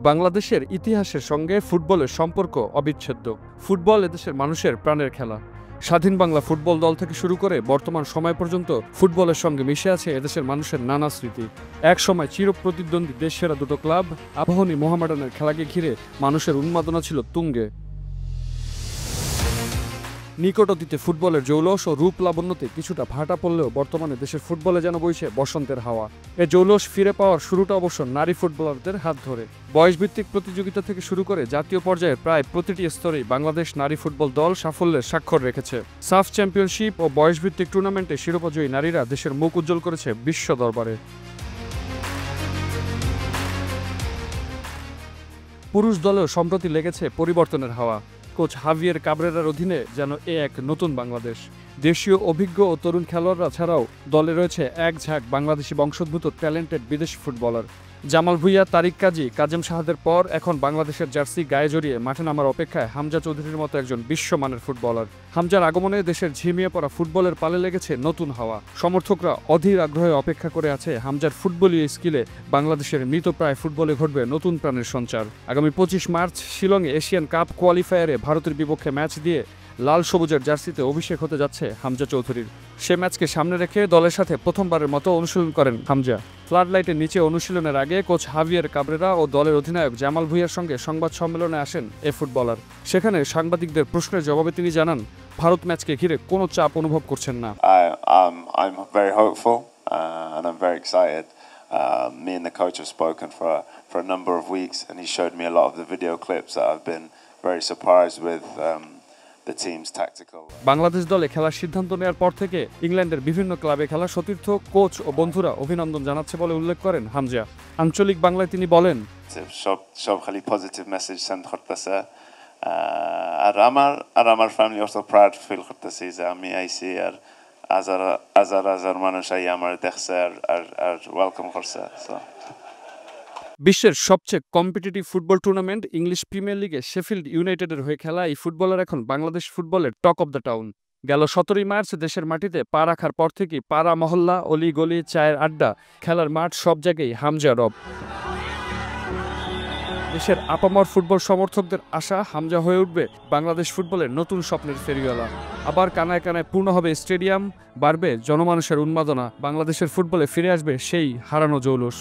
বাংলাদেশের ইতিহাসের সঙ্গে ফুটবলের সম্পর্ক অবিচ্ছেদ্য। ফুটবল এদেশের মানুষের প্রাণের খেলা। স্বাধীন বাংলা ফুটবল দল থেকে শুরু করে বর্তমান সময় পর্যন্ত ফুটবলের সঙ্গে মিশে আছে এদেশের মানুষের নানা স্মৃতি। এক সময় চিরপ্রতিদ্বন্দ্বী দেশসেরা দুটো ক্লাব আবাহনী মোহামেডানের খেলাকে ঘিরে মানুষের উন্মাদনা ছিল তুঙ্গে। নিকট অতীতে ফুটবলের জৌলস ও রূপ লাবণ্যতে কিছুটা ভাটা পড়লেও বর্তমানে দেশের ফুটবলে যেন বইছে বসন্তের হাওয়া। এ জৌলস ফিরে পাওয়ার শুরুটা অবশ্য নারী ফুটবলারদের হাত ধরে। বয়সভিত্তিক প্রতিযোগিতা থেকে শুরু করে জাতীয় পর্যায়ে প্রায় প্রতিটি স্তরেই বাংলাদেশ নারী ফুটবল দল সাফল্যের স্বাক্ষর রেখেছে। সাফ চ্যাম্পিয়নশিপ ও বয়সভিত্তিক টুর্নামেন্টে শিরোপাজয়ী নারীরা দেশের মুখ উজ্জ্বল করেছে বিশ্ব দরবারে। পুরুষ দলেও সম্প্রতি লেগেছে পরিবর্তনের হাওয়া। কোচ হাভিয়ের কাবরেরার অধীনে যেন এক নতুন বাংলাদেশ। দেশীয় অভিজ্ঞ ও তরুণ খেলোয়াড়রা ছাড়াও দলে রয়েছে এক ঝাঁক বাংলাদেশি বংশোদ্ভূত ট্যালেন্টেড বিদেশি ফুটবলার। জামাল ভুঁইয়া, তারিক কাজী, কাজেম শাহাদের পর এখন বাংলাদেশের জার্সি গায়ে জড়িয়ে মাঠে নামার অপেক্ষায় হামজা চৌধুরীর মতো একজন বিশ্বমানের ফুটবলার। হামজার আগমনে দেশের ঝিমিয়ে পড়া ফুটবলের পালে লেগেছে নতুন হাওয়া। সমর্থকরা অধীর আগ্রহে অপেক্ষা করে আছে হামজার ফুটবলীয় স্কিলে বাংলাদেশের মৃতপ্রায় ফুটবলে ঘটবে নতুন প্রাণের সঞ্চার। আগামী 25 মার্চ শিলংয়ে এশিয়ান কাপ কোয়ালিফায়ারে ভারতের বিপক্ষে ম্যাচ দিয়ে লাল সবুজের জার্সিতে অভিষেক হতে যাচ্ছে হামজা চৌধুরীর। সে ম্যাচকে সামনে রেখে দলের সাথে প্রথমবারের মতো অনুশীলন করেন হামজা। ফ্লাড লাইটের নিচে অনুশীলনের আগে কোচ হাভিয়ের কাবরেরা ও দলের অধিনায়ক জামাল ভুঁইয়ার সঙ্গে সংবাদ সম্মেলনে আসেন এ ফুটবলার। সেখানে সাংবাদিকদের প্রশ্নের জবাবে তিনি জানান, ভারত ম্যাচকে ঘিরে কোনো চাপ অনুভব করছেন না। I'm very hopeful and I'm very excited. Me and the coach have spoken for a number of weeks, and he showed me a lot of the video clips that I've been very surprised with. Bangladesh দলে খেলার সিদ্ধান্ত নেওয়ার পর থেকে ইংল্যান্ডের বিভিন্ন ক্লাবে খেলা সতীর্থ, কোচ ও বন্ধুরা অভিনন্দন জানাচ্ছে বলে উল্লেখ করেন হামজা। আঞ্চলিক বাংলায় তিনি বলেন, সব খালি পজিটিভ মেসেজ সেন্ড করতেছে, আর আমার ফ্যামিলি অত প্রাউড ফিল করতেছি যে আমি আইসি আর হাজার মানুষ আই আমার দেখছে আর ওয়েলকাম করছে। বিশ্বের সবচেয়ে competitive football tournament English premier লিগে শেফিল্ড ইউনাইটেডের হয়ে খেলা এই ফুটবলার এখন বাংলাদেশ ফুটবলের টক অব দ্য টাউন। গেল 17 মার্চ দেশের মাটিতে পা রাখার পর থেকেই পাড়া মহল্লা, অলি গলি, চায়ের আড্ডা, খেলার মাঠ সব জায়গায় হামজা রব। দেশের আপামর ফুটবল সমর্থকদের আশা হামজা হয়ে উঠবে বাংলাদেশ ফুটবলের নতুন স্বপ্নের ফেরিওয়ালা। আবার কানায় কানায় পূর্ণ হবে স্টেডিয়াম, বাড়বে জনমানুষের উন্মাদনা, বাংলাদেশের ফুটবলে ফিরে আসবে সেই হারানো জৌলস।